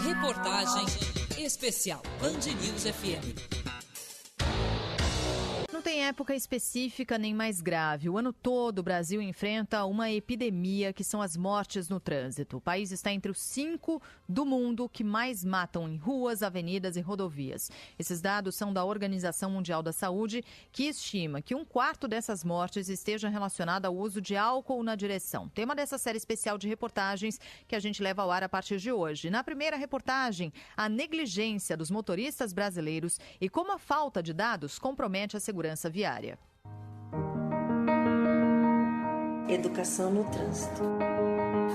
Reportagem especial Band News FM. Não tem época específica nem mais grave. O ano todo o Brasil enfrenta uma epidemia que são as mortes no trânsito. O país está entre os 5 do mundo que mais matam em ruas, avenidas e rodovias. Esses dados são da Organização Mundial da Saúde, que estima que 1/4 dessas mortes esteja relacionada ao uso de álcool na direção. Tema dessa série especial de reportagens que a gente leva ao ar a partir de hoje. Na primeira reportagem, a negligência dos motoristas brasileiros e como a falta de dados compromete a segurança viária. Educação no trânsito.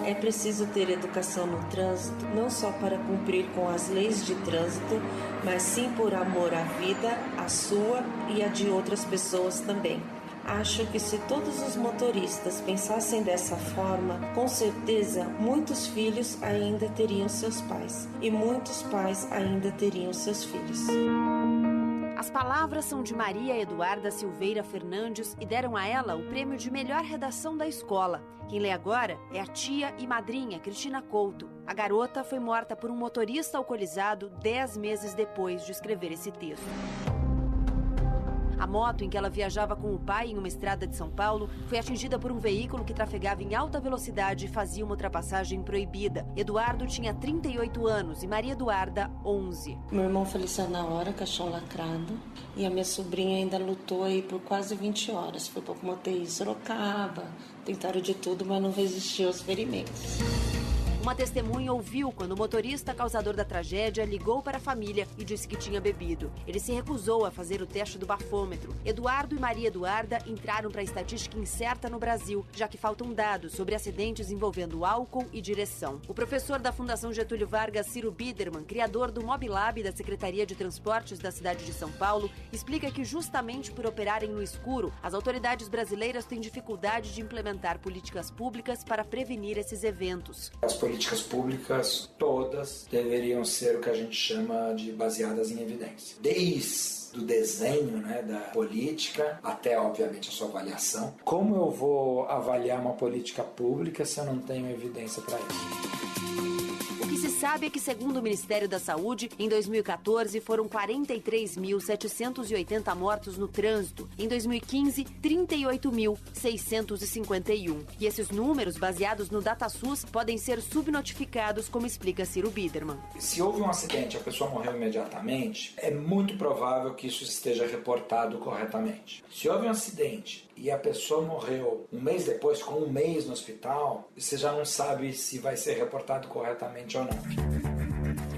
É preciso ter educação no trânsito, não só para cumprir com as leis de trânsito, mas sim por amor à vida, à sua e a de outras pessoas também. Acho que se todos os motoristas pensassem dessa forma, com certeza muitos filhos ainda teriam seus pais e muitos pais ainda teriam seus filhos. As palavras são de Maria Eduarda Silveira Fernandes e deram a ela o prêmio de melhor redação da escola. Quem lê agora é a tia e madrinha Cristina Couto. A garota foi morta por um motorista alcoolizado 10 meses depois de escrever esse texto. A moto em que ela viajava com o pai em uma estrada de São Paulo foi atingida por um veículo que trafegava em alta velocidade e fazia uma ultrapassagem proibida. Eduardo tinha 38 anos e Maria Eduarda, 11. Meu irmão faleceu na hora, caixão lacrado, e a minha sobrinha ainda lutou aí por quase 20 horas. Foi para o UTI Sorocaba, tentaram de tudo, mas não resistiu aos ferimentos. Uma testemunha ouviu quando o motorista causador da tragédia ligou para a família e disse que tinha bebido. Ele se recusou a fazer o teste do bafômetro. Eduardo e Maria Eduarda entraram para a estatística incerta no Brasil, já que faltam dados sobre acidentes envolvendo álcool e direção. O professor da Fundação Getúlio Vargas, Ciro Biderman, criador do Mobilab da Secretaria de Transportes da cidade de São Paulo, explica que justamente por operarem no escuro, as autoridades brasileiras têm dificuldade de implementar políticas públicas para prevenir esses eventos. As políticas públicas todas deveriam ser o que a gente chama de baseadas em evidência. Desde o desenho, da política até, obviamente, a sua avaliação. Como eu vou avaliar uma política pública se eu não tenho evidência para isso? O que se sabe é que, segundo o Ministério da Saúde, em 2014 foram 43.780 mortos no trânsito. Em 2015, 38.651. E esses números, baseados no DataSUS, podem ser subnotificados, como explica Ciro Biderman. Se houve um acidente e a pessoa morreu imediatamente, é muito provável que isso esteja reportado corretamente. Se houve um acidente e a pessoa morreu um mês depois, com um mês no hospital, você já não sabe se vai ser reportado corretamente ou não.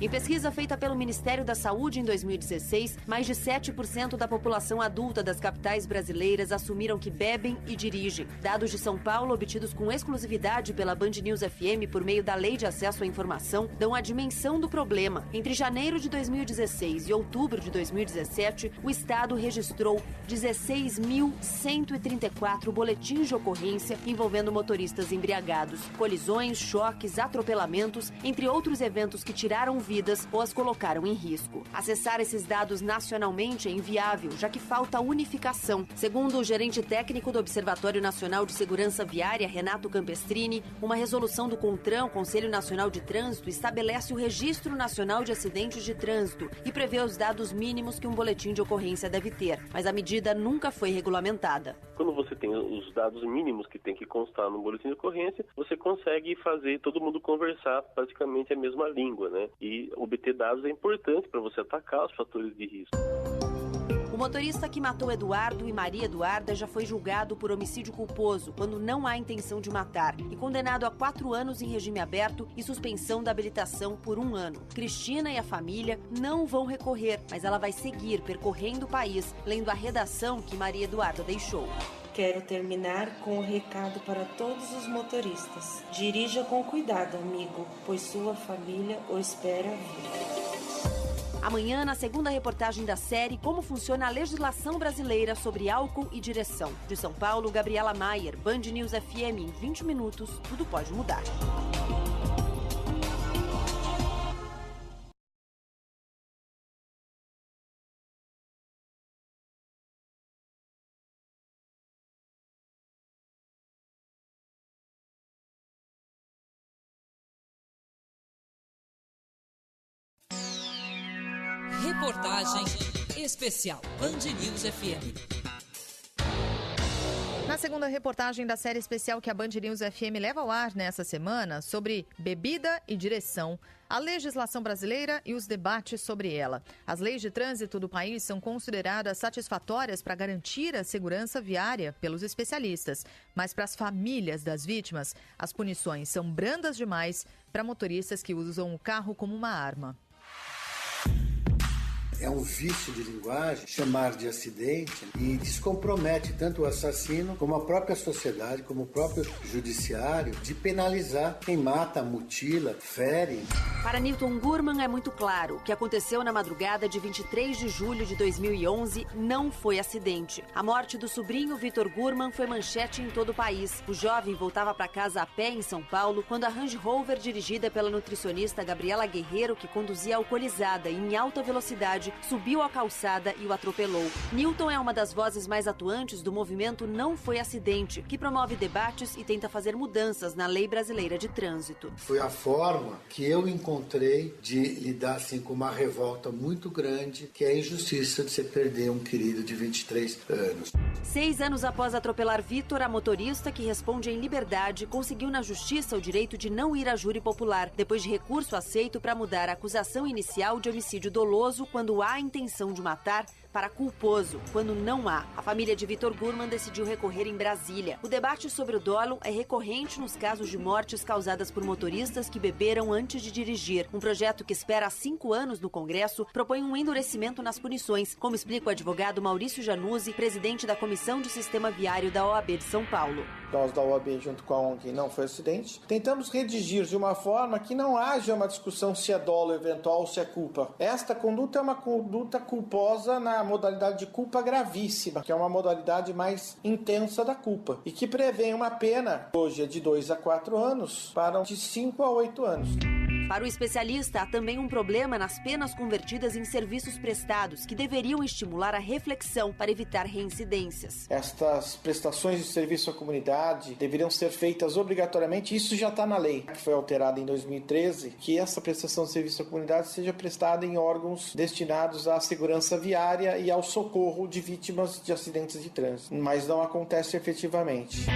Em pesquisa feita pelo Ministério da Saúde em 2016, mais de 7% da população adulta das capitais brasileiras assumiram que bebem e dirigem. Dados de São Paulo, obtidos com exclusividade pela Band News FM por meio da Lei de Acesso à Informação, dão a dimensão do problema. Entre janeiro de 2016 e outubro de 2017, o Estado registrou 16.134 boletins de ocorrência envolvendo motoristas embriagados, colisões, choques, atropelamentos, entre outros eventos que tiraram vidas ou as colocaram em risco. Acessar esses dados nacionalmente é inviável, já que falta unificação. Segundo o gerente técnico do Observatório Nacional de Segurança Viária, Renato Campestrini, uma resolução do CONTRAN, Conselho Nacional de Trânsito, estabelece o Registro Nacional de Acidentes de Trânsito e prevê os dados mínimos que um boletim de ocorrência deve ter, mas a medida nunca foi regulamentada. Quando você tem os dados mínimos que tem que constar no boletim de ocorrência, você consegue fazer todo mundo conversar praticamente a mesma língua, E obter dados é importante para você atacar os fatores de risco. O motorista que matou Eduardo e Maria Eduarda já foi julgado por homicídio culposo, quando não há intenção de matar, e condenado a 4 anos em regime aberto e suspensão da habilitação por 1 ano. Cristina e a família não vão recorrer, mas ela vai seguir percorrendo o país, lendo a redação que Maria Eduarda deixou. Quero terminar com um recado para todos os motoristas. Dirija com cuidado, amigo, pois sua família o espera vir. Amanhã, na segunda reportagem da série, como funciona a legislação brasileira sobre álcool e direção. De São Paulo, Gabriela Maier, Band News FM. Em 20 minutos, tudo pode mudar. Reportagem especial Band News FM. Na segunda reportagem da série especial que a Band News FM leva ao ar nessa semana, sobre bebida e direção, a legislação brasileira e os debates sobre ela. As leis de trânsito do país são consideradas satisfatórias para garantir a segurança viária pelos especialistas, mas para as famílias das vítimas, as punições são brandas demais para motoristas que usam o carro como uma arma. É um vício de linguagem chamar de acidente e descompromete tanto o assassino como a própria sociedade, como o próprio judiciário, de penalizar quem mata, mutila, fere. Para Nilton Gurman é muito claro, o que aconteceu na madrugada de 23 de julho de 2011 não foi acidente. A morte do sobrinho Vitor Gurman foi manchete em todo o país. O jovem voltava para casa a pé em São Paulo quando a Range Rover, dirigida pela nutricionista Gabriela Guerreiro, que conduzia alcoolizada e em alta velocidade, subiu a calçada e o atropelou. Nilton é uma das vozes mais atuantes do movimento Não Foi Acidente, que promove debates e tenta fazer mudanças na lei brasileira de trânsito. Foi a forma que eu encontrei de lidar assim, com uma revolta muito grande, que é a injustiça de você perder um querido de 23 anos. 6 anos após atropelar Vitor, a motorista, que responde em liberdade, conseguiu na justiça o direito de não ir a júri popular, depois de recurso aceito para mudar a acusação inicial de homicídio doloso quando há a intenção de matar para culposo, quando não há. A família de Vitor Gurman decidiu recorrer em Brasília. O debate sobre o dolo é recorrente nos casos de mortes causadas por motoristas que beberam antes de dirigir. Um projeto que espera há 5 anos no Congresso propõe um endurecimento nas punições, como explica o advogado Maurício Januzzi, presidente da Comissão de Sistema Viário da OAB de São Paulo. Nós da OAB, junto com a ONG Não Foi Acidente, tentamos redigir de uma forma que não haja uma discussão se é dolo eventual ou se é culpa. Esta conduta é uma conduta culposa na modalidade de culpa gravíssima, que é uma modalidade mais intensa da culpa, e que prevê uma pena, hoje é de 2 a 4 anos, para de 5 a 8 anos. Para o especialista, há também um problema nas penas convertidas em serviços prestados, que deveriam estimular a reflexão para evitar reincidências. Estas prestações de serviço à comunidade deveriam ser feitas obrigatoriamente, isso já está na lei, que foi alterada em 2013, que essa prestação de serviço à comunidade seja prestada em órgãos destinados à segurança viária e ao socorro de vítimas de acidentes de trânsito, mas não acontece efetivamente.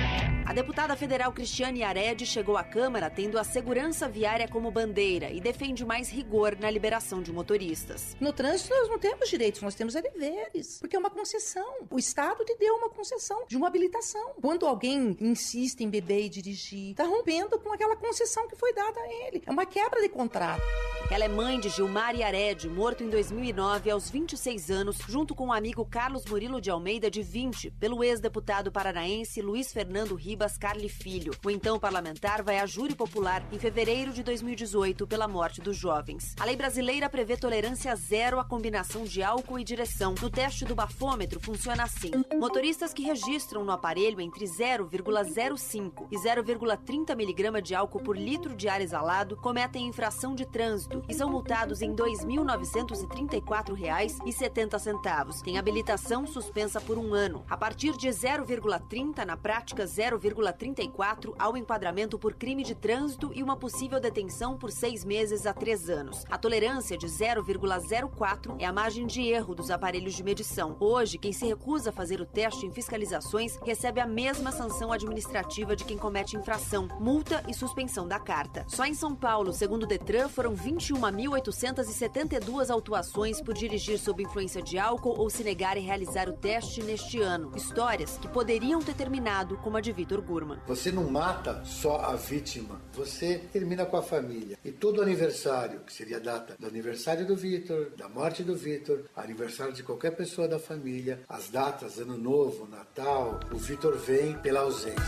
A deputada federal Cristiane Aredi chegou à Câmara tendo a segurança viária como bandeira e defende mais rigor na liberação de motoristas. No trânsito nós não temos direitos, nós temos deveres, porque é uma concessão. O Estado te deu uma concessão de uma habilitação. Quando alguém insiste em beber e dirigir, está rompendo com aquela concessão que foi dada a ele. É uma quebra de contrato. Ela é mãe de Gilmar Aredi, morto em 2009 aos 26 anos, junto com o amigo Carlos Murilo de Almeida, de 20, pelo ex-deputado paranaense Luiz Fernando Ribas Carli Filho. O então parlamentar vai a júri popular em fevereiro de 2018 pela morte dos jovens. A lei brasileira prevê tolerância zero à combinação de álcool e direção. No teste do bafômetro funciona assim. Motoristas que registram no aparelho entre 0,05 e 0,30 mg de álcool por litro de ar exalado cometem infração de trânsito e são multados em R$ 2.934,70. Tem habilitação suspensa por 1 ano. A partir de 0,30, na prática 0,34, há o enquadramento por crime de trânsito e uma possível detenção por 6 meses a 3 anos. A tolerância de 0,04 é a margem de erro dos aparelhos de medição. Hoje, quem se recusa a fazer o teste em fiscalizações recebe a mesma sanção administrativa de quem comete infração, multa e suspensão da carta. Só em São Paulo, segundo o Detran, foram 21.872 autuações por dirigir sob influência de álcool ou se negar a realizar o teste neste ano. Histórias que poderiam ter terminado como a de Vitor Gurman. Você não mata só a vítima, você termina com a família. E todo aniversário, que seria a data do aniversário do Vitor, da morte do Vitor, aniversário de qualquer pessoa da família, as datas, Ano Novo, Natal, o Vitor vem pela ausência.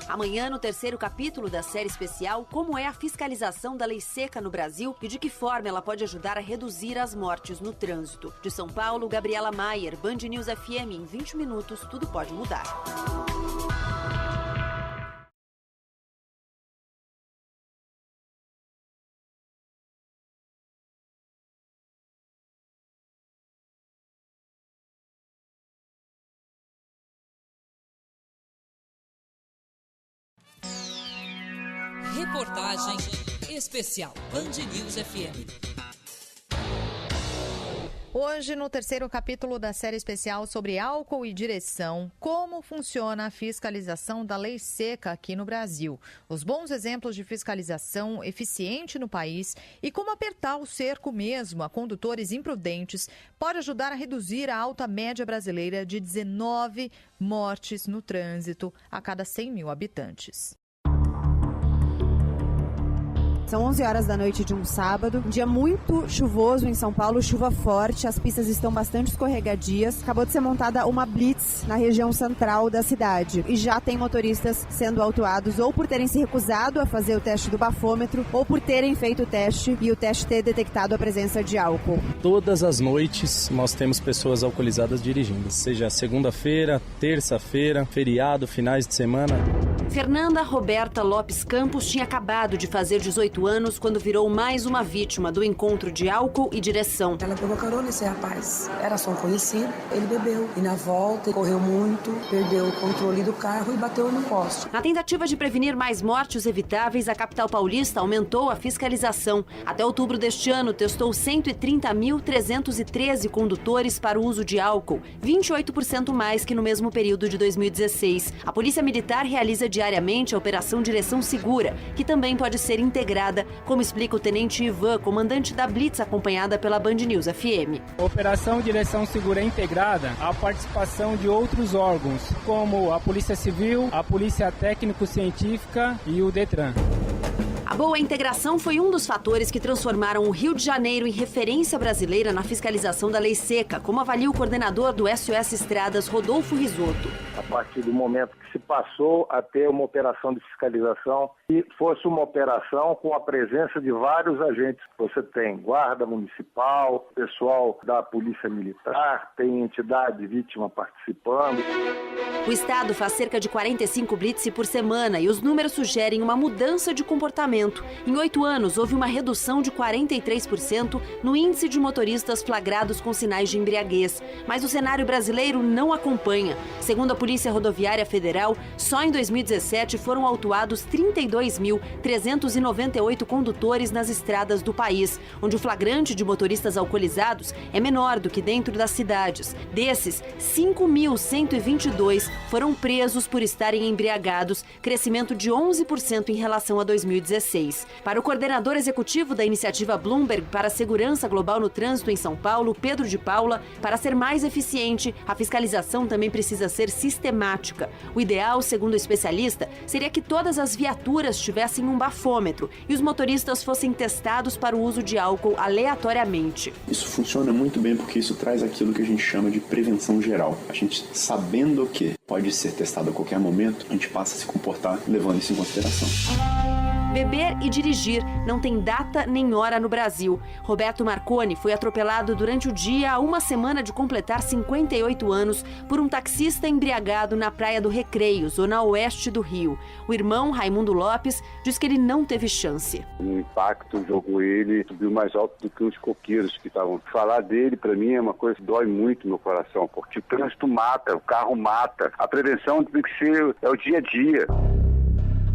Amanhã, no 3º capítulo da série especial, como é a fiscalização da lei seca no Brasil e de que forma ela pode ajudar a reduzir as mortes no trânsito. De São Paulo, Gabriela Maier, Band News FM. Em 20 minutos, tudo pode mudar. Reportagem especial Band News FM. Hoje, no terceiro capítulo da série especial sobre álcool e direção, como funciona a fiscalização da lei seca aqui no Brasil, os bons exemplos de fiscalização eficiente no país e como apertar o cerco mesmo a condutores imprudentes pode ajudar a reduzir a alta média brasileira de 19 mortes no trânsito a cada 100 mil habitantes. São 11 horas da noite de um sábado, um dia muito chuvoso em São Paulo, chuva forte, as pistas estão bastante escorregadias. Acabou de ser montada uma blitz na região central da cidade e já tem motoristas sendo autuados ou por terem se recusado a fazer o teste do bafômetro ou por terem feito o teste e o teste ter detectado a presença de álcool. Todas as noites nós temos pessoas alcoolizadas dirigindo, seja segunda-feira, terça-feira, feriado, finais de semana. Fernanda Roberta Lopes Campos tinha acabado de fazer 18 anos quando virou mais uma vítima do encontro de álcool e direção. Ela pegou carona nesse rapaz, era só um conhecido, ele bebeu e na volta correu muito, perdeu o controle do carro e bateu no poste. Na tentativa de prevenir mais mortes evitáveis, a capital paulista aumentou a fiscalização. Até outubro deste ano, testou 130.313 condutores para o uso de álcool, 28% mais que no mesmo período de 2016. A Polícia Militar realiza diariamente a Operação Direção Segura, que também pode ser integrada, como explica o Tenente Ivan, comandante da Blitz, acompanhada pela Band News FM. A Operação Direção Segura é integrada à participação de outros órgãos, como a Polícia Civil, a Polícia Técnico-Científica e o Detran. A boa integração foi um dos fatores que transformaram o Rio de Janeiro em referência brasileira na fiscalização da lei seca, como avalia o coordenador do SOS Estradas, Rodolfo Risotto. A partir do momento que se passou a ter uma operação de fiscalização e fosse uma operação com a presença de vários agentes. Você tem guarda municipal, pessoal da Polícia Militar, tem entidade vítima participando. O Estado faz cerca de 45 blitz por semana e os números sugerem uma mudança de comportamento. Em 8 anos, houve uma redução de 43% no índice de motoristas flagrados com sinais de embriaguez. Mas o cenário brasileiro não acompanha. Segundo a Polícia Rodoviária Federal, só em 2017 foram autuados 32.398 condutores nas estradas do país, onde o flagrante de motoristas alcoolizados é menor do que dentro das cidades. Desses, 5.122 foram presos por estarem embriagados, crescimento de 11% em relação a 2016. Para o coordenador executivo da iniciativa Bloomberg para a Segurança Global no Trânsito em São Paulo, Pedro de Paula, para ser mais eficiente, a fiscalização também precisa ser sistemática. O ideal, segundo o especialista, seria que todas as viaturas tivessem um bafômetro e os motoristas fossem testados para o uso de álcool aleatoriamente. Isso funciona muito bem porque isso traz aquilo que a gente chama de prevenção geral. A gente, sabendo que pode ser testado a qualquer momento, a gente passa a se comportar levando isso em consideração. Beber e dirigir não tem data nem hora no Brasil. Roberto Marconi foi atropelado durante o dia há uma semana de completar 58 anos por um taxista embriagado na Praia do Recreio, zona oeste do Rio. O irmão, Raimundo Lopes, diz que ele não teve chance. O impacto jogou ele, subiu mais alto do que os coqueiros que estavam. Falar dele, para mim, é uma coisa que dói muito no meu coração, porque o trânsito mata, o carro mata. A prevenção tem que ser o dia a dia.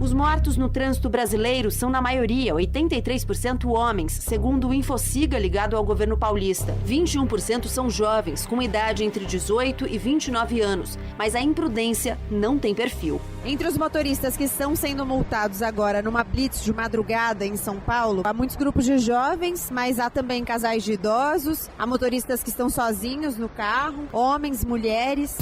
Os mortos no trânsito brasileiro são, na maioria, 83% homens, segundo o Infociga ligado ao governo paulista. 21% são jovens, com idade entre 18 e 29 anos, mas a imprudência não tem perfil. Entre os motoristas que estão sendo multados agora numa blitz de madrugada em São Paulo, há muitos grupos de jovens, mas há também casais de idosos, há motoristas que estão sozinhos no carro, homens, mulheres.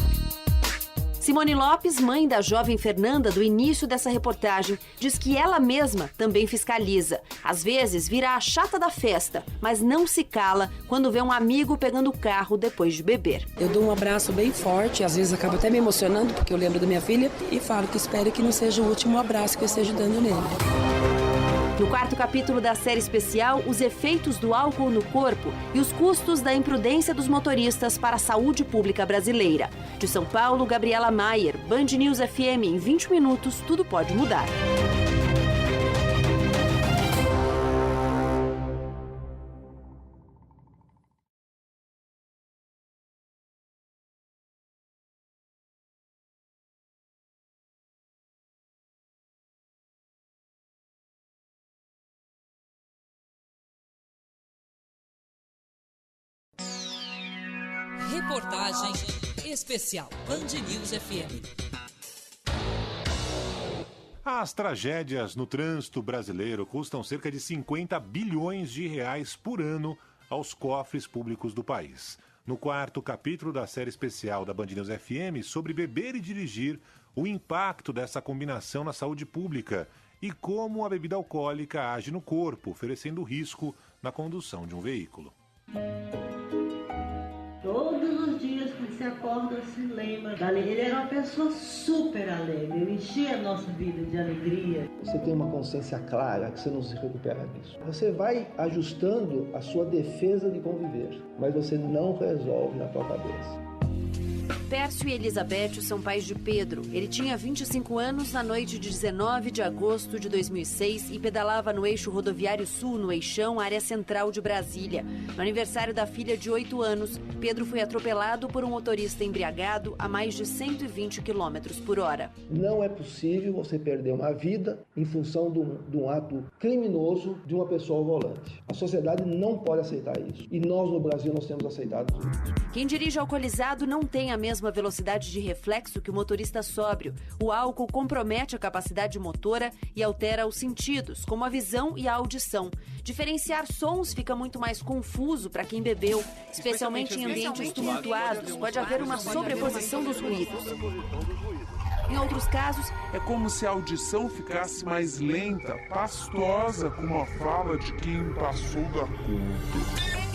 Simone Lopes, mãe da jovem Fernanda, do início dessa reportagem, diz que ela mesma também fiscaliza. Às vezes vira a chata da festa, mas não se cala quando vê um amigo pegando o carro depois de beber. Eu dou um abraço bem forte, às vezes acabo até me emocionando, porque eu lembro da minha filha, e falo que espero que não seja o último abraço que eu esteja dando nele. No quarto capítulo da série especial, os efeitos do álcool no corpo e os custos da imprudência dos motoristas para a saúde pública brasileira. De São Paulo, Gabriela Maier, Band News FM. Em 20 minutos, tudo pode mudar. Reportagem especial Band News FM. As tragédias no trânsito brasileiro custam cerca de 50 bilhões de reais por ano aos cofres públicos do país. No quarto capítulo da série especial da Band News FM sobre beber e dirigir, o impacto dessa combinação na saúde pública e como a bebida alcoólica age no corpo, oferecendo risco na condução de um veículo. Todos os dias que você acorda, se lembra da alegria. Ele era uma pessoa super alegre, ele enchia a nossa vida de alegria. Você tem uma consciência clara que você não se recupera disso. Você vai ajustando a sua defesa de conviver, mas você não resolve na tua cabeça. Pércio e Elizabeth são pais de Pedro. Ele tinha 25 anos na noite de 19 de agosto de 2006 e pedalava no eixo rodoviário sul, no Eixão, área central de Brasília. No aniversário da filha de 8 anos, Pedro foi atropelado por um motorista embriagado a mais de 120 km por hora. Não é possível você perder uma vida em função de um ato criminoso de uma pessoa ao volante. A sociedade não pode aceitar isso. E nós, no Brasil, nós temos aceitado isso. Quem dirige alcoolizado não tem a mesma velocidade de reflexo que o motorista sóbrio. O álcool compromete a capacidade motora e altera os sentidos, como a visão e a audição. Diferenciar sons fica muito mais confuso para quem bebeu, especialmente em ambientes tumultuados. Pode haver uma sobreposição dos ruídos. Em outros casos, é como se a audição ficasse mais lenta, pastosa, como a fala de quem passou da conta.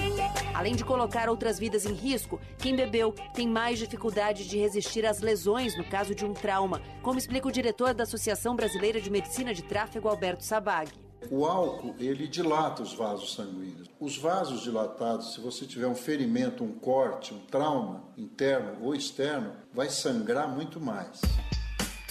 Além de colocar outras vidas em risco, quem bebeu tem mais dificuldade de resistir às lesões no caso de um trauma, como explica o diretor da Associação Brasileira de Medicina de Tráfego, Alberto Sabag. O álcool, ele dilata os vasos sanguíneos. Os vasos dilatados, se você tiver um ferimento, um corte, um trauma interno ou externo, vai sangrar muito mais.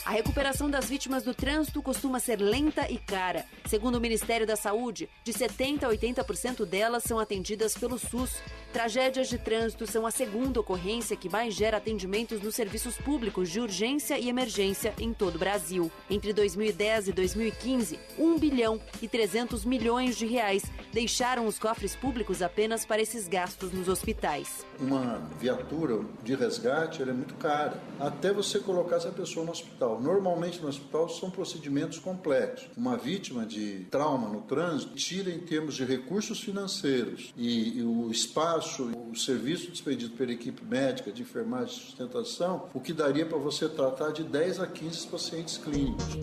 A recuperação das vítimas do trânsito costuma ser lenta e cara. Segundo o Ministério da Saúde, de 70% a 80% delas são atendidas pelo SUS. Tragédias de trânsito são a segunda ocorrência que mais gera atendimentos nos serviços públicos de urgência e emergência em todo o Brasil. Entre 2010 e 2015, 1 bilhão e 300 milhões de reais deixaram os cofres públicos apenas para esses gastos nos hospitais. Uma viatura de resgate é muito cara, até você colocar essa pessoa no hospital. Normalmente no hospital são procedimentos complexos. Uma vítima de trauma no trânsito tira em termos de recursos financeiros e o espaço, o serviço despedido pela equipe médica, de enfermagem e sustentação, o que daria para você tratar de 10 a 15 pacientes clínicos.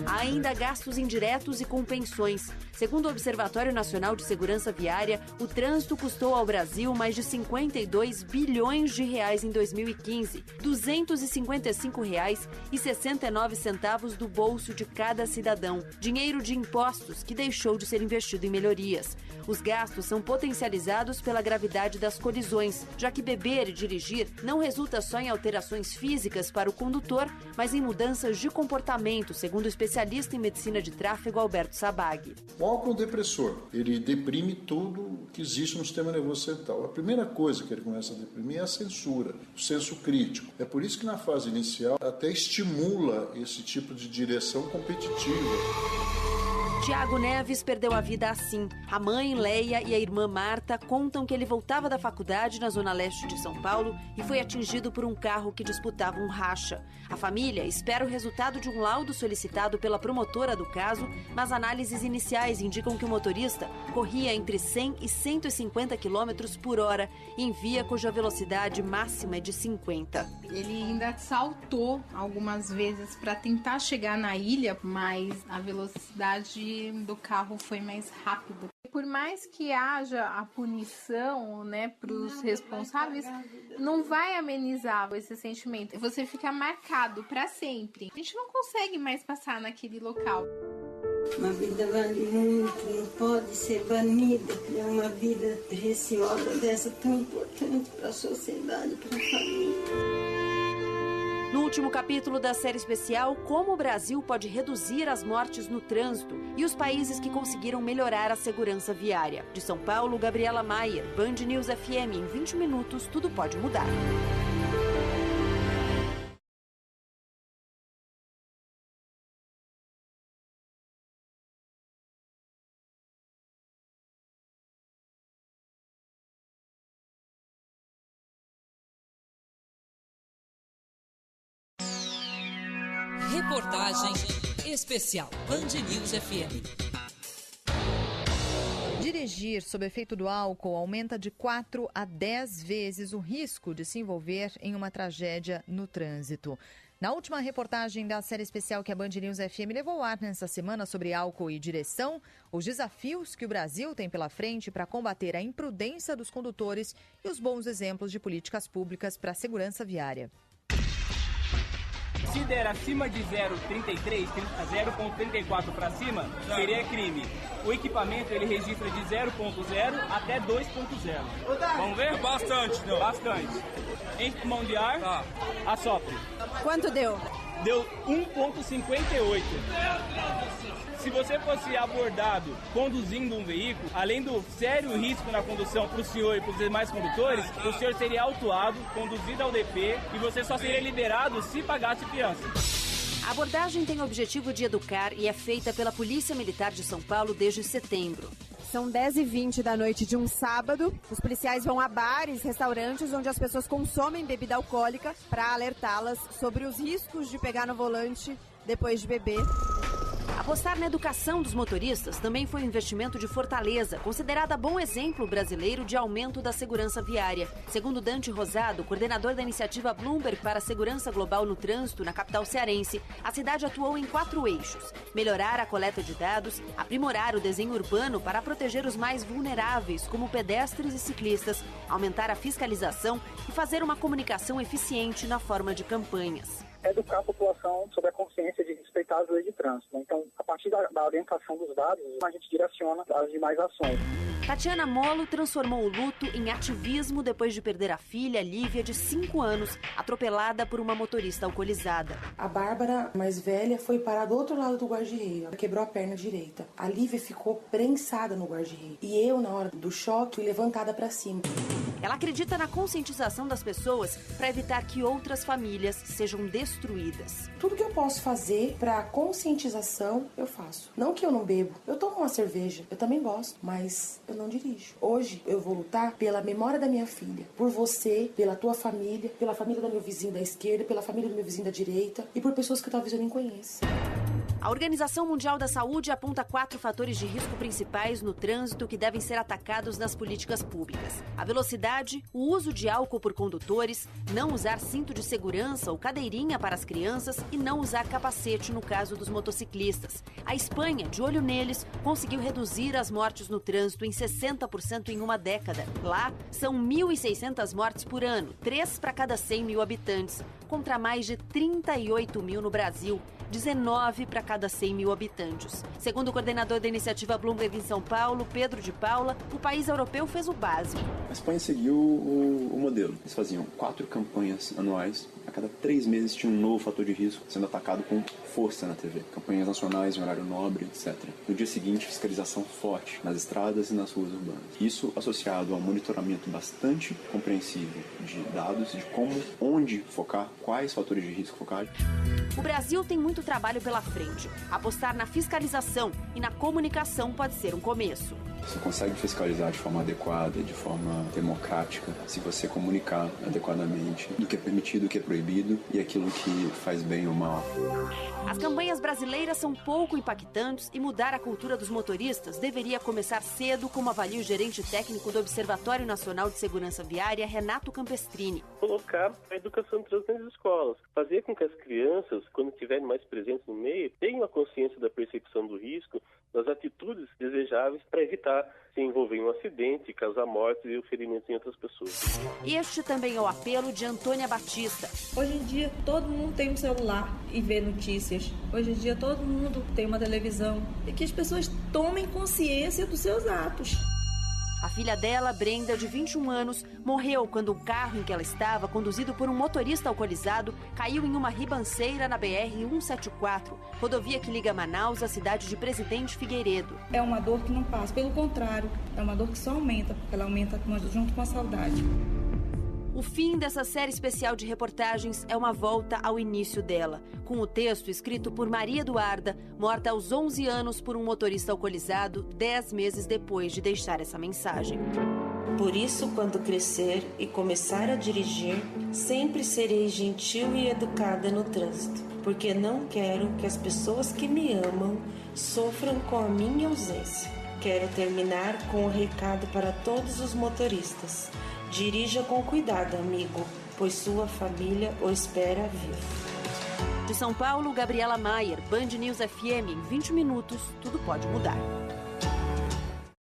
Há ainda gastos indiretos e com pensões. Segundo o Observatório Nacional de Segurança Viária, o trânsito custou ao Brasil mais de 52 bilhões de reais em 2015, R$ 255,69 do bolso de cada cidadão. Dinheiro de impostos que deixou de ser investido em melhorias. Os gastos são potencializados pela gravidade das colisões, já que beber e dirigir não resulta só em alterações físicas para o condutor, mas em mudanças de comportamento, segundo o especialista em medicina de tráfego Alberto Sabag. O álcool é um depressor, ele deprime tudo que existe no sistema nervoso central. A primeira coisa que ele começa a deprimir é a censura, o senso crítico. É por isso que na fase inicial até estimula esse tipo de direção competitiva. Tiago Neves perdeu a vida assim. A mãe, Leia, e a irmã Marta contam que ele voltava da faculdade na zona leste de São Paulo e foi atingido por um carro que disputava um racha. A família espera o resultado de um laudo solicitado pela promotora do caso, mas análises iniciais indicam que o motorista corria entre 100 e 150 km por hora em via cuja velocidade máxima é de 50. Ele ainda saltou algumas vezes para tentar chegar na ilha, mas a velocidade do carro foi mais rápido. Por mais que haja a punição, né, para os responsáveis, não vai amenizar esse sentimento. Você fica marcado para sempre. A gente não consegue mais passar naquele local. Uma vida vale muito, não pode ser banida. É uma vida preciosa dessa tão importante para a sociedade, para a família. No último capítulo da série especial, como o Brasil pode reduzir as mortes no trânsito e os países que conseguiram melhorar a segurança viária. De São Paulo, Gabriela Maier, Band News FM. Em 20 minutos, tudo pode mudar. Reportagem especial Band News FM. Dirigir sob efeito do álcool aumenta de 4 a 10 vezes o risco de se envolver em uma tragédia no trânsito. Na última reportagem da série especial que a Band News FM levou ao ar nesta semana sobre álcool e direção, os desafios que o Brasil tem pela frente para combater a imprudência dos condutores e os bons exemplos de políticas públicas para a segurança viária. Se der acima de 0,33, 0,34 para cima, seria crime. O equipamento ele registra de 0,0 até 2,0. Vamos ver? Bastante, não? Bastante. Em pulmão de ar, tá. Assopre. Quanto deu? Deu 1,58. Se você fosse abordado conduzindo um veículo, além do sério risco na condução para o senhor e para os demais condutores, o senhor seria autuado, conduzido ao DP e você só seria liberado se pagasse fiança. A abordagem tem o objetivo de educar e é feita pela Polícia Militar de São Paulo desde setembro. São 10h20 da noite de um sábado. Os policiais vão a bares, restaurantes onde as pessoas consomem bebida alcoólica para alertá-las sobre os riscos de pegar no volante depois de beber. Apostar na educação dos motoristas também foi um investimento de Fortaleza, considerada bom exemplo brasileiro de aumento da segurança viária. Segundo Dante Rosado, coordenador da iniciativa Bloomberg para a Segurança Global no Trânsito na capital cearense, a cidade atuou em 4 eixos: melhorar a coleta de dados, aprimorar o desenho urbano para proteger os mais vulneráveis, como pedestres e ciclistas, aumentar a fiscalização e fazer uma comunicação eficiente na forma de campanhas. Educar a população sobre a consciência de respeitar as leis de trânsito. Então, a partir da orientação dos dados, a gente direciona as demais ações. Tatiana Molo transformou o luto em ativismo depois de perder a filha, Lívia, de 5 anos, atropelada por uma motorista alcoolizada. A Bárbara, mais velha, foi parar do outro lado do guarda-reio. Ela quebrou a perna direita. A Lívia ficou prensada no guarda-reio. E eu, na hora do choque, fui levantada para cima. Ela acredita na conscientização das pessoas para evitar que outras famílias sejam destruídas. Tudo que eu posso fazer para conscientização, eu faço. Não que eu não bebo. Eu tomo uma cerveja. Eu também gosto, mas eu não dirijo. Hoje eu vou lutar pela memória da minha filha, por você, pela tua família, pela família do meu vizinho da esquerda, pela família do meu vizinho da direita e por pessoas que talvez eu nem conheça. A Organização Mundial da Saúde aponta 4 fatores de risco principais no trânsito que devem ser atacados nas políticas públicas: a velocidade, o uso de álcool por condutores, não usar cinto de segurança ou cadeirinha para as crianças e não usar capacete no caso dos motociclistas. A Espanha, de olho neles, conseguiu reduzir as mortes no trânsito em 60% em uma década. Lá, são 1.600 mortes por ano, 3 para cada 100 mil habitantes, contra mais de 38 mil no Brasil, 19 para cada 100 mil habitantes. Segundo o coordenador da iniciativa Bloomberg em São Paulo, Pedro de Paula, o país europeu fez o básico. A Espanha seguiu o modelo. Eles faziam 4 campanhas anuais. A cada 3 meses tinha um novo fator de risco sendo atacado com força na TV. Campanhas nacionais em horário nobre, etc. No dia seguinte, fiscalização forte nas estradas e nas ruas urbanas. Isso associado a um monitoramento bastante compreensivo de dados, de como, onde focar, quais fatores de risco focar. O Brasil tem muito trabalho pela frente. Apostar na fiscalização e na comunicação pode ser um começo. Você consegue fiscalizar de forma adequada, de forma democrática, se você comunicar adequadamente do que é permitido, do que é proibido e aquilo que faz bem ou mal. As campanhas brasileiras são pouco impactantes e mudar a cultura dos motoristas deveria começar cedo, como avalia o gerente técnico do Observatório Nacional de Segurança Viária, Renato Campestrini. Colocar a educação de trânsito nas escolas, fazer com que as crianças, quando estiverem mais presentes no meio, tenham a consciência da percepção do risco, das atitudes desejáveis para evitar se envolver em um acidente, causar mortes e ferimentos em outras pessoas. Este também é o apelo de Antônia Batista. Hoje em dia todo mundo tem um celular e vê notícias. Hoje em dia todo mundo tem uma televisão. E que as pessoas tomem consciência dos seus atos. A filha dela, Brenda, de 21 anos, morreu quando o carro em que ela estava, conduzido por um motorista alcoolizado, caiu em uma ribanceira na BR-174, rodovia que liga Manaus à cidade de Presidente Figueiredo. É uma dor que não passa, pelo contrário, é uma dor que só aumenta, porque ela aumenta junto com a saudade. O fim dessa série especial de reportagens é uma volta ao início dela, com o texto escrito por Maria Eduarda, morta aos 11 anos por um motorista alcoolizado, 10 meses depois de deixar essa mensagem. Por isso, quando crescer e começar a dirigir, sempre serei gentil e educada no trânsito. porque não quero que as pessoas que me amam sofram com a minha ausência. Quero terminar com um recado para todos os motoristas. Dirija com cuidado, amigo, pois sua família o espera vivo. De São Paulo, Gabriela Maier, Band News FM. Em 20 minutos, tudo pode mudar.